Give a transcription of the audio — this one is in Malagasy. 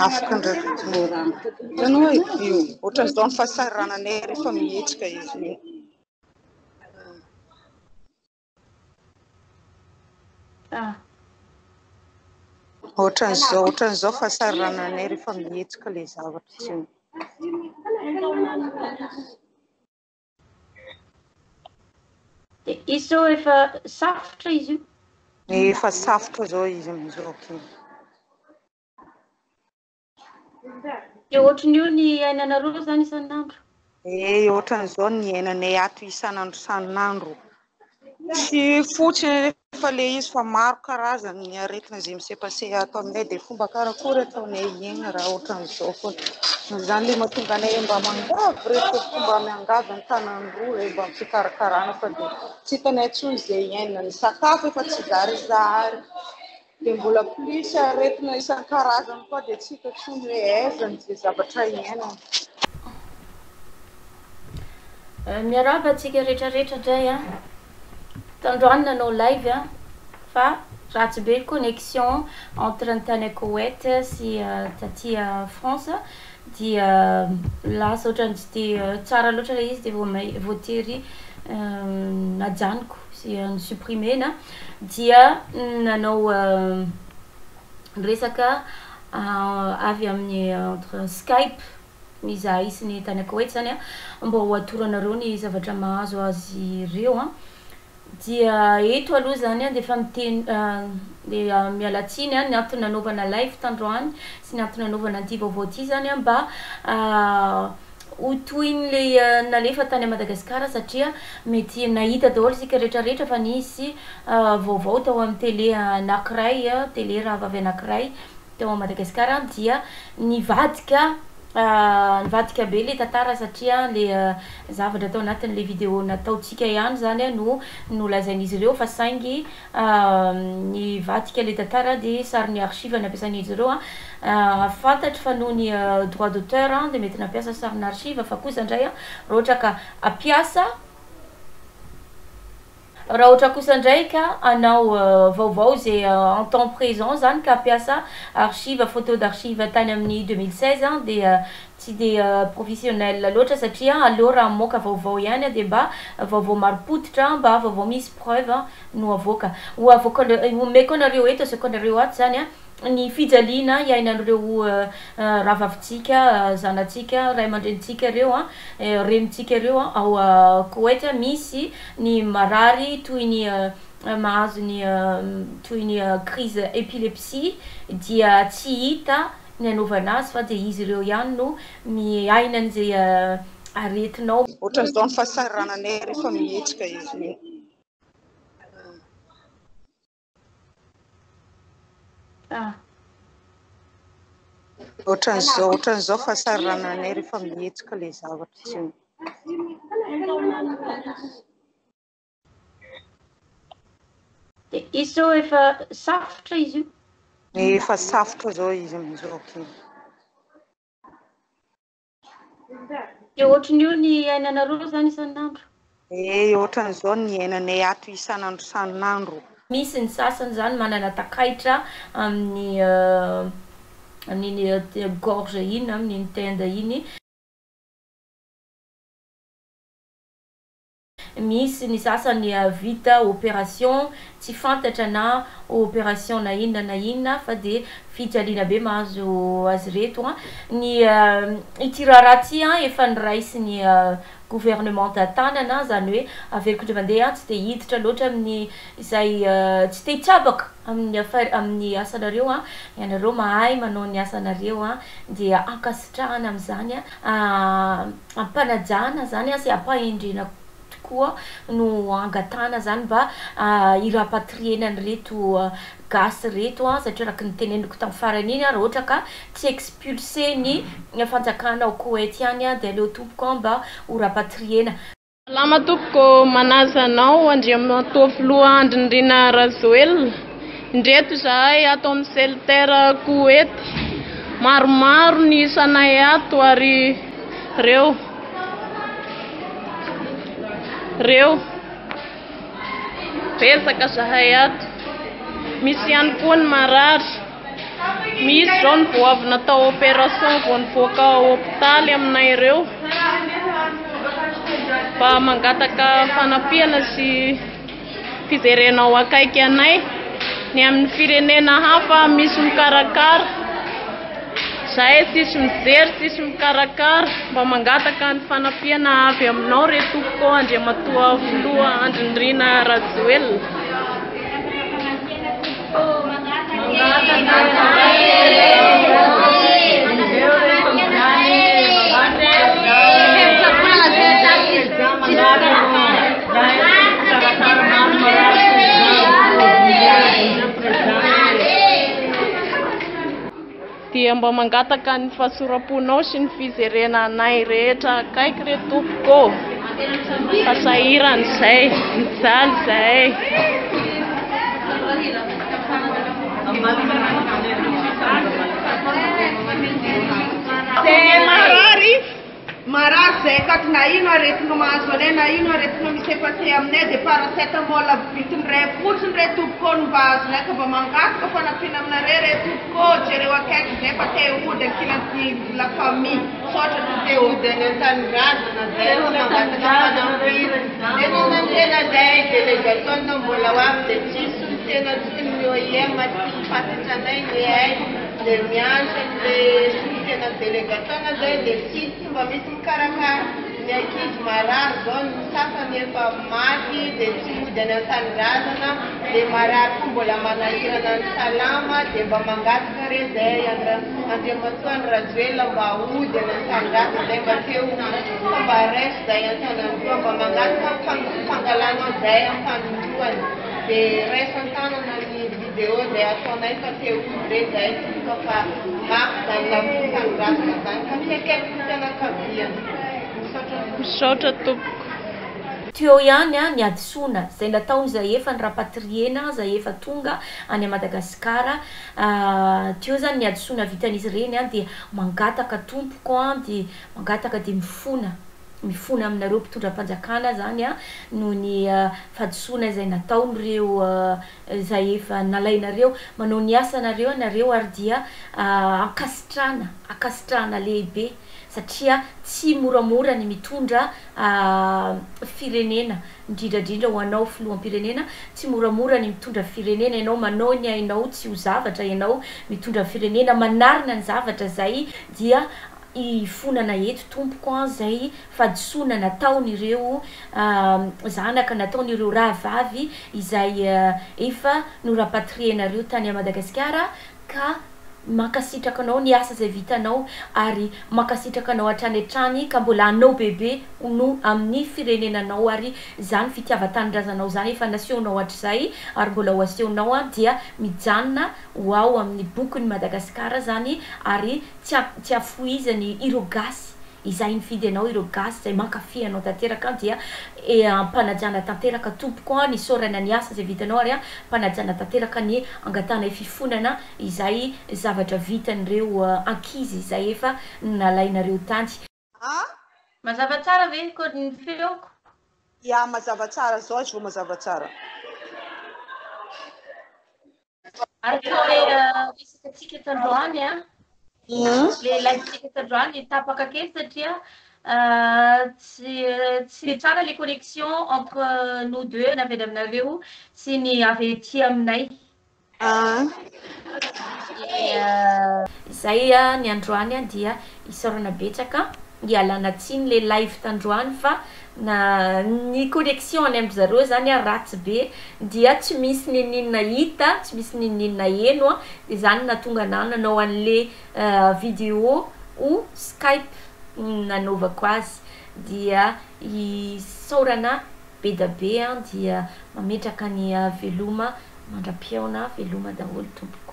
afaka ndraiky ianao io ohatran'izao ny fahasarananay rehefa mihetsika izy ohatran'izao fahasarananay rehefa mihetsika le zavatra izy io. Izao efa safotra izy io? Efa safotra zao izy amizao. Ohatran'io ny ainanareo zany isan'andro? Ohatran'izao ny ainanay ato isan'andro isan'andro. Tsy fotsiny rehefa le izy fa maro karazany ny aretina izay misepase ato aminay dia fomba karakory ataonay igny raha ohatran'izao foana. Zany le mahatonga anay mba mangavy rehefa fomba miangavy ny tanan'roa re mba mikarakarana fa dia tsy hitanay intsony izay iainana ny sakafo efa tsy zarizary. Dia mbola plus aretina isan-karazany koa dia tsy hita intsony hoe aiza ny zavatra iainana. Miarahaba antsika rehetrarehetra indray tandroany nanao live fa ratsy be connexion entre ny tany Koweït sy taty France dia lasa ohatrany tsy dia tsara loatra le izy dia voatery najanoko sy suprimena dia nanao resaka avy amin'ny entre Skype izay sy ny tany Koweït zany mba ho atoranareo ny zavatra mahazo azy ireo dia eto aloha zany dia efa miteny dia mialatsiny ny antony nanaovana live tandroany sy ny antony nanaovana ity vaovao ity zany mba ho tohin'le nalefa tany Madagasikara satria mety nahita daholo isika rehetrarehetra fa nisy vaovao tao amin'ny télé anankiray télé raha vavy anankiray tao Madagasikara dia nivadika be le tantara satria le zavatra tao anatin'le vidéo nataontsika ihany zany no nolazain'izy ireo fa saingy nivadika le tantara dia sary ny archive nampiasan'izy ireo fantatry fa noho ny droit d'auteur dia mety nampiasa sarina archive fa kosa indray raha ohatra ka ampiasa raha ohatra kosa indray ka anao vaovao zay en temps présent zany ka ampiasa archive photo d'archive tany amin'ny 2016 dia tsy dia professionnel loatra satria aleo raha moka vaovao ihany dia mba vaovao marim-potitra mba vaovao misy preuve no avoaka omeko anareo eto azoko anareo ato zany ny fijaliana iainan'ireo ravavitsika zanatsika ray aman-drenitsika ireo renitsika ireo ao Koweït misy ny marary toy ny mahazo ny toy ny crise épilepsie dia tsy hita ny anaovana azy fa dia izy ireo ihany no miainan'izay aretinao ohatran'izao ny fahasarananay rehefa mihetsika izy ohatran'izao fahasarananay rehefa mihetsika le zavatra izy io. Izao efa safotra izy io? Efa safotra zao izy amizao. Ohatran'io ny ainanareo zany isan'andro? Ohatran'izao ny ainanay ato isan'andro isan'andro. Misy ny sasany zany manana takaitra amin'ny gorge iny amin'ny tenda iny. Misy ny sasany vita opération tsy fantatra na opération na inona fa dia fijaliana be mahazo azy reto ny ity raha ty efa niraisy ny gouvernement tanana zany hoe averiko mandeha tsy dia hiditra loatra amin'ny izay tsy dia hitsabaka amin'ny asanareo ianareo mahay manao ny asanareo dia ankasitrahana amin'izany ampanajana zany sy ampahendrena koa no hangatahanay zany mba irapatriena reto gasy reto satria raha ny teneniko tamin'ny farany iny raha ohatra ka tsy expulsé ny Fanjakana ao Koweït ihany dia aleo tompoko mba ho rapatriena. Salama tompoko manaza anao andriamantoa filoha andrindrina razoelina indreto zahay ato amin'ny seltera Koweït maromaro ny isanay ato ary reo betsaka zahay ato misy ihany koa ny marary Misy zao ny vao avy natao opération vao nivoaka hôpitaly aminay ireo mba mangataka fanampiana sy fijerenao akaiky anay ny amin'ny firenena hafa misy mikarakara zahay tsisy mijery tsisy mikarakara mba mangataka ny fanampiana avy aminao re tompoko andriamatoa voaloha andrindrina rajoel dia mba mangataka ny fahasuraponao sy ny fijerenanay rehetra akaiky re tompoko fasahiran'izay mijaly zay marary zay katy na ino aretinao mahazo anay na ino aretinao misepase aminay dia paracetamol vitiny ray fotsiny re tompoko no mba azonay ka mba mangataka fanampiana aminare re tompoko jereo akaiky zay fa te ody ankilanty la famille sotra to te ody any an-tanindrazana zay no mangataka fanampiana dia no nantena zay délégation mbola ho avy dia tsisy ny tena tsy mioema tsy fatatranay ny ay dia miantra le tena délégation zay dia tsisy mba misy mikarakara ny ankizy marary zao ny sasany efa maty dia tsy mody any an-tanindrazana dia marary koa mbola manahirana ny salama dia mba mangataka re zay andriamatoa ny rajoela mba ody any an-tanindrazana zay mba teo fomba resy zay an-tanandroa mba mangataka fangalanao zay am-panondroany dia raisan-tanana ny vidéo zay ataonay fa teo re zay fa mafy zany lamfanindrazana zany fa fiakaiky ny fianakaviany misaotra tompoko teo ihany ny adisoana zay nataony zay efa ny rapatriena zay efa tonga any Madagasikara teo zany ny adisoana vitan'izy reny dia mangataka tompoko dia mangataka dia mifona aminareo mpitondra Fanjakana zany noho ny fadisoana zay nataonyreo zay efa nalainareo manao ny asanareo nareo ary dia akasitrana lehibe satria tsy moramora ny mitondra firenena indrindrandrindra ho anao filoham-pirenena tsy moramora ny mitondra firenena ianao manao ny ainao tsy ho zavatra ianao mitondra firenena manarina ny zavatra zay dia ifonana eto tompoko zay fadisoana nataon'ireo zanaka nataon'ireo rahavavy izay efa norapatrienareo tany Madagasikara ka makasitrakanao ny asa zay vitanao ary makasitrakanao hatrany hatrany ka mbola anao bebe no amin'ny firenenanao ary zany fitiava-tanindrazanao zany efa naseonao hatr'izay ary mbola ho asehonao dia mijanona ho ao amin'ny bokyny Madagasikara zany ary tsy afoizany ireo gasy izay nifidy anao ireo gasy zay mankafy anao tanteraka dia Fanajana tanteraka tompoko ny sorana ny asa zay vitanao ary Fanajana tanteraka ny hangatahanay Fifonana izay zavatra vitan'ireo ankizy izay efa nalainareo tany. Mazava tsara ve ko ny feoko? Ya mazava tsara zao vao mazava tsara. Ary resakatsika tandroany le laitsika tandroany tapaka kely satria tsy tsara les connexions entre nous deux navy aminareo sy ny avy ety aminay. Zay ny androany dia isorana betsaka ialana tsiny le live tandroany fa na ny connexion any amin'ny zareo zany ratsy be dia tsy misy ninina hita tsy misy ninina eno dia zany natonga nanao an'le vidéo o Skype nanaovako azy dia isaorana be da be dia mametraka ny veloma mandra-piaona veloma daholo tompoko.